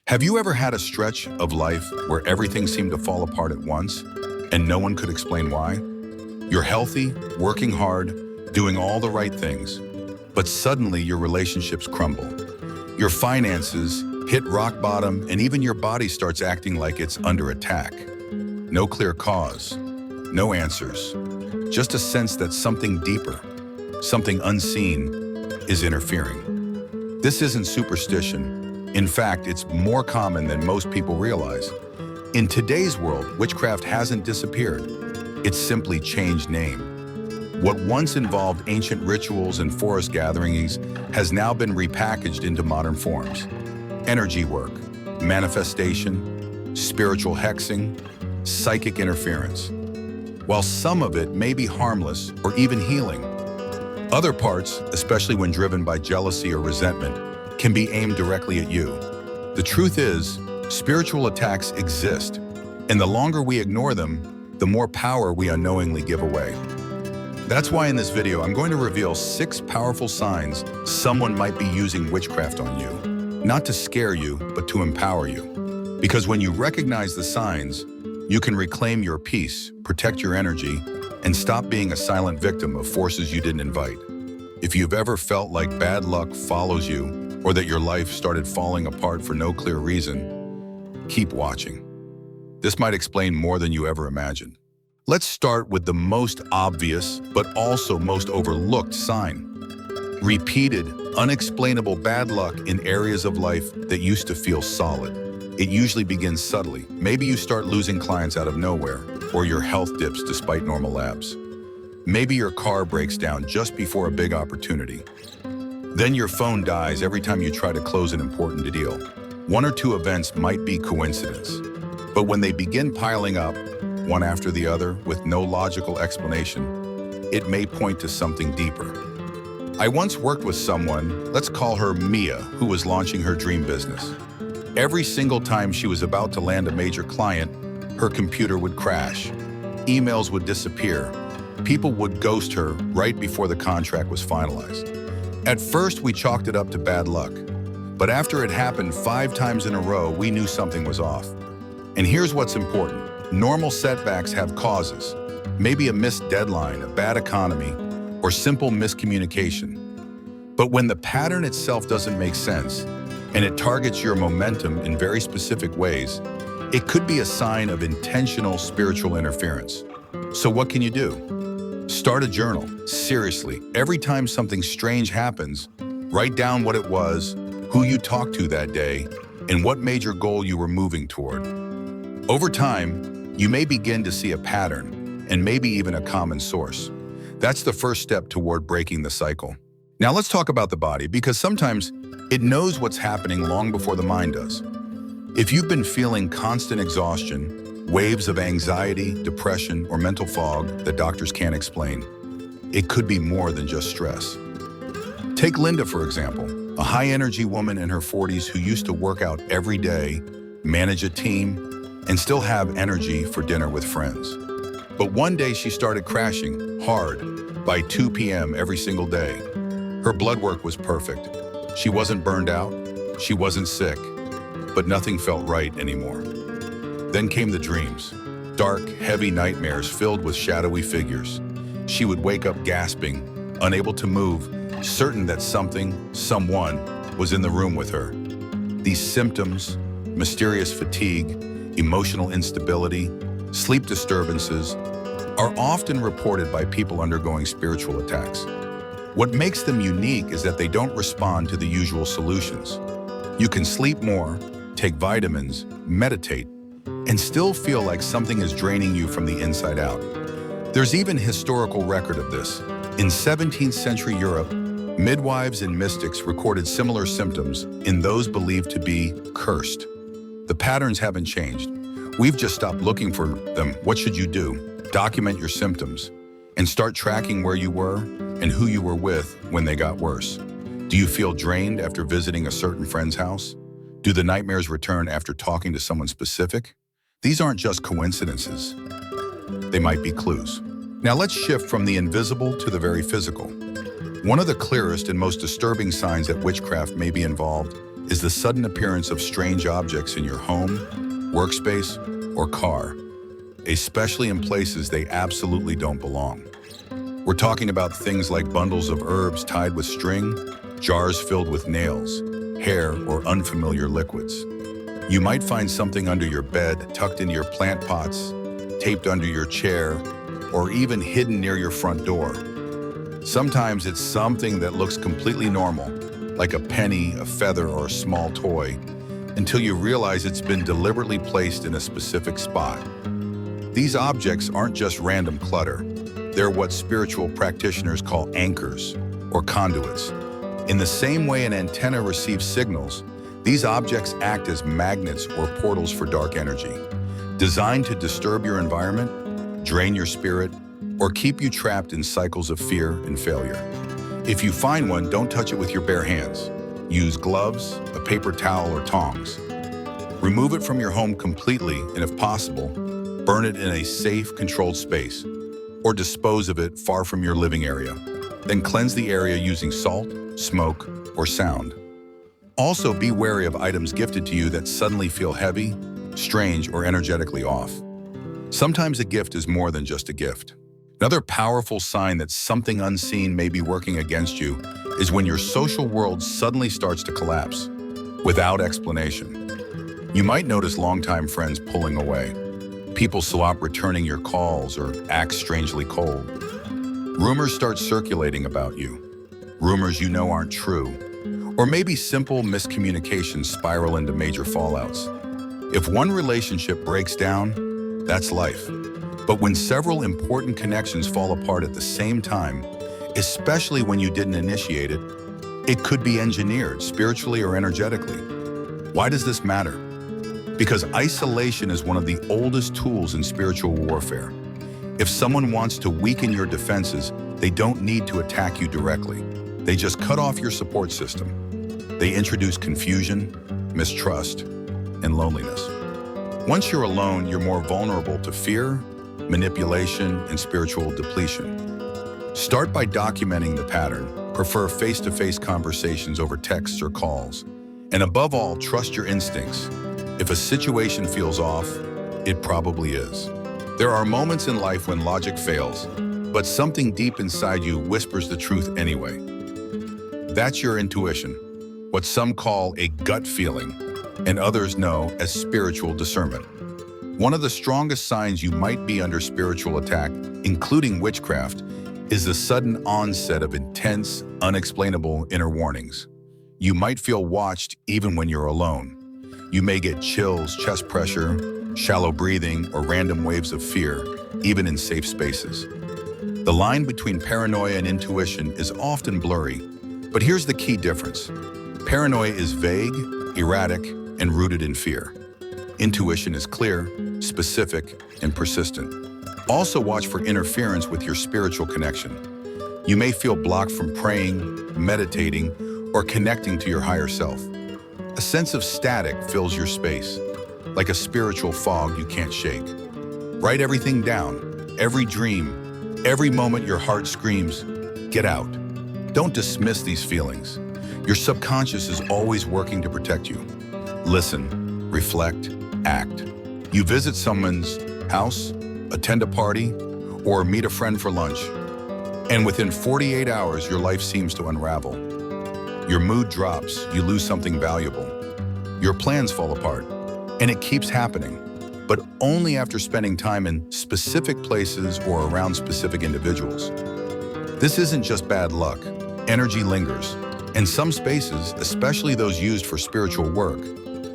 Have you ever had a stretch of life where everything seemed to fall apart at once and no one could explain why? You're healthy, working hard, doing all the right things, but suddenly your relationships crumble. Your finances hit rock bottom and even your body starts acting like it's under attack. No clear cause, no answers, just a sense that something deeper, something unseen, is interfering. This isn't superstition. In fact, it's more common than most people realize. In today's world, witchcraft hasn't disappeared. It's simply changed name. What once involved ancient rituals and forest gatherings has now been repackaged into modern forms. Energy work, manifestation, spiritual hexing, psychic interference. While some of it may be harmless or even healing, other parts, especially when driven by jealousy or resentment, can be aimed directly at you. The truth is, spiritual attacks exist, and the longer we ignore them, the more power we unknowingly give away. That's why in this video, I'm going to reveal 6 powerful signs someone might be using witchcraft on you. Not to scare you, but to empower you. Because when you recognize the signs, you can reclaim your peace, protect your energy, and stop being a silent victim of forces you didn't invite. If you've ever felt like bad luck follows you, or that your life started falling apart for no clear reason, keep watching. This might explain more than you ever imagined. Let's start with the most obvious, but also most overlooked sign. Repeated, unexplainable bad luck in areas of life that used to feel solid. It usually begins subtly. Maybe you start losing clients out of nowhere, or your health dips despite normal labs. Maybe your car breaks down just before a big opportunity. Then your phone dies every time you try to close an important deal. 1 or 2 events might be coincidence, but when they begin piling up, one after the other, with no logical explanation, it may point to something deeper. I once worked with someone, let's call her Mia, who was launching her dream business. Every single time she was about to land a major client, her computer would crash, emails would disappear, people would ghost her right before the contract was finalized. At first, we chalked it up to bad luck, but after it happened 5 times in a row, we knew something was off. And here's what's important. Normal setbacks have causes, maybe a missed deadline, a bad economy, or simple miscommunication. But when the pattern itself doesn't make sense, and it targets your momentum in very specific ways, it could be a sign of intentional spiritual interference. So what can you do? Start a journal. Seriously, every time something strange happens, write down what it was, who you talked to that day, and what major goal you were moving toward. Over time, you may begin to see a pattern, and maybe even a common source. That's the first step toward breaking the cycle. Now let's talk about the body, because sometimes it knows what's happening long before the mind does. If you've been feeling constant exhaustion, waves of anxiety, depression, or mental fog that doctors can't explain, it could be more than just stress. Take Linda, for example, a high-energy woman in her 40s who used to work out every day, manage a team, and still have energy for dinner with friends. But one day she started crashing hard by 2 p.m. every single day. Her blood work was perfect. She wasn't burned out, she wasn't sick, but nothing felt right anymore. Then came the dreams, dark, heavy nightmares filled with shadowy figures. She would wake up gasping, unable to move, certain that someone was in the room with her. These symptoms, mysterious fatigue, emotional instability, sleep disturbances, are often reported by people undergoing spiritual attacks. What makes them unique is that they don't respond to the usual solutions. You can sleep more, take vitamins, meditate, and still feel like something is draining you from the inside out. There's even historical record of this. In 17th century Europe, midwives and mystics recorded similar symptoms in those believed to be cursed. The patterns haven't changed. We've just stopped looking for them. What should you do? Document your symptoms and start tracking where you were and who you were with when they got worse. Do you feel drained after visiting a certain friend's house? Do the nightmares return after talking to someone specific? These aren't just coincidences. They might be clues. Now let's shift from the invisible to the very physical. One of the clearest and most disturbing signs that witchcraft may be involved is the sudden appearance of strange objects in your home, workspace, or car, especially in places they absolutely don't belong. We're talking about things like bundles of herbs tied with string, jars filled with nails, hair, or unfamiliar liquids. You might find something under your bed, tucked into your plant pots, taped under your chair, or even hidden near your front door. Sometimes it's something that looks completely normal, like a penny, a feather, or a small toy, until you realize it's been deliberately placed in a specific spot. These objects aren't just random clutter. They're what spiritual practitioners call anchors, or conduits. In the same way an antenna receives signals, these objects act as magnets or portals for dark energy, designed to disturb your environment, drain your spirit, or keep you trapped in cycles of fear and failure. If you find one, don't touch it with your bare hands. Use gloves, a paper towel, or tongs. Remove it from your home completely, and if possible, burn it in a safe, controlled space, or dispose of it far from your living area. Then cleanse the area using salt, smoke, or sound. Also, be wary of items gifted to you that suddenly feel heavy, strange, or energetically off. Sometimes a gift is more than just a gift. Another powerful sign that something unseen may be working against you is when your social world suddenly starts to collapse, without explanation. You might notice longtime friends pulling away. People stop returning your calls or act strangely cold. Rumors start circulating about you. Rumors you know aren't true. Or maybe simple miscommunications spiral into major fallouts. If one relationship breaks down, that's life. But when several important connections fall apart at the same time, especially when you didn't initiate it, it could be engineered spiritually or energetically. Why does this matter? Because isolation is one of the oldest tools in spiritual warfare. If someone wants to weaken your defenses, they don't need to attack you directly. They just cut off your support system. They introduce confusion, mistrust, and loneliness. Once you're alone, you're more vulnerable to fear, manipulation, and spiritual depletion. Start by documenting the pattern. Prefer face-to-face conversations over texts or calls. And above all, trust your instincts. If a situation feels off, it probably is. There are moments in life when logic fails, but something deep inside you whispers the truth anyway. That's your intuition, what some call a gut feeling, and others know as spiritual discernment. One of the strongest signs you might be under spiritual attack, including witchcraft, is the sudden onset of intense, unexplainable inner warnings. You might feel watched even when you're alone. You may get chills, chest pressure, shallow breathing, or random waves of fear, even in safe spaces. The line between paranoia and intuition is often blurry, but here's the key difference. Paranoia is vague, erratic, and rooted in fear. Intuition is clear, specific, and persistent. Also watch for interference with your spiritual connection. You may feel blocked from praying, meditating, or connecting to your higher self. A sense of static fills your space, like a spiritual fog you can't shake. Write everything down, every dream, every moment your heart screams, get out. Don't dismiss these feelings. Your subconscious is always working to protect you. Listen, reflect, act. You visit someone's house, attend a party, or meet a friend for lunch, and within 48 hours, your life seems to unravel. Your mood drops, you lose something valuable. Your plans fall apart, and it keeps happening, but only after spending time in specific places or around specific individuals. This isn't just bad luck. Energy lingers, and some spaces, especially those used for spiritual work,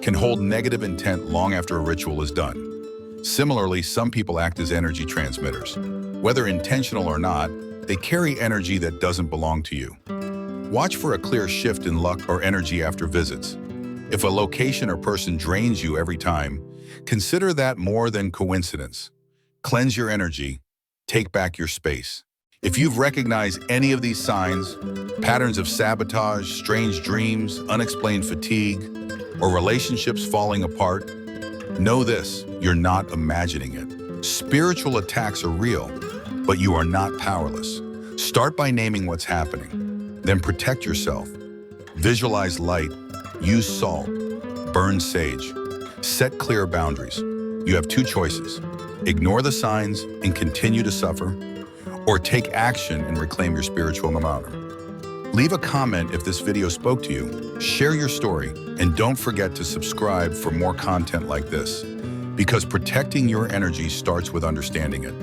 can hold negative intent long after a ritual is done. Similarly, some people act as energy transmitters. Whether intentional or not, they carry energy that doesn't belong to you. Watch for a clear shift in luck or energy after visits. If a location or person drains you every time, consider that more than coincidence. Cleanse your energy, take back your space. If you've recognized any of these signs, patterns of sabotage, strange dreams, unexplained fatigue, or relationships falling apart, know this, you're not imagining it. Spiritual attacks are real, but you are not powerless. Start by naming what's happening. Then protect yourself. Visualize light, Use salt. Burn sage. Set clear boundaries. You have two choices. Ignore the signs and continue to suffer, or take action and reclaim your spiritual nirvana. Leave a comment if this video spoke to you, share your story, and don't forget to subscribe for more content like this, because protecting your energy starts with understanding it.